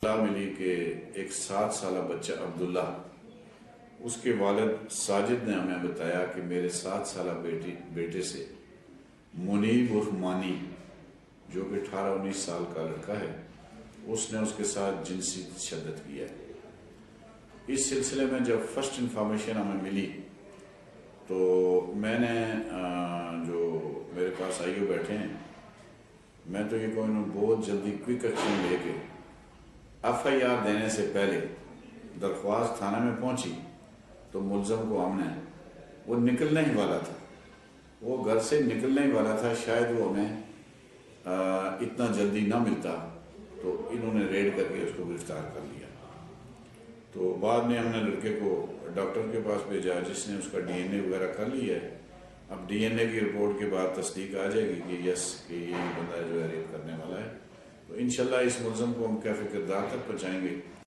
اطلاع ملی کہ ایک 7 سالہ بچہ عبداللہ، اس کے والد ساجد نے ہمیں بتایا کہ میرے 7 سالہ بیٹے سے منیب عرف مانی، جو کہ 18-19 سال کا لڑکا ہے، اس نے اس کے ساتھ جنسی تشدد کیا ہے۔ اس سلسلے میں جب فرسٹ انفارمیشن ہمیں ملی تو میں نے جو میرے پاس آئیو بیٹھے ہیں، میں تو یہ کہوں بہت جلدی کوئک ایکشن لے کے FIR دینے سے پہلے درخواست تھانہ میں پہنچی تو ملزم کو ہم نے، وہ نکلنے ہی والا تھا، وہ گھر سے نکلنے ہی والا تھا، شاید وہ ہمیں اتنا جلدی نہ ملتا تو انہوں نے ریڈ کر کے اس کو گرفتار کر لیا۔ تو بعد میں ہم نے لڑکے کو ڈاکٹر کے پاس بھیجا جس نے اس کا DNA وغیرہ کر لیا ہے۔ اب DNA کی رپورٹ کے بعد تصدیق آ جائے گی کہ یس کہ یہ بندہ جو ہے ریپ کرنے والا ہے، تو انشاءاللہ اس ملزم کو ہم کیفی کردار تک پہنچائیں گے۔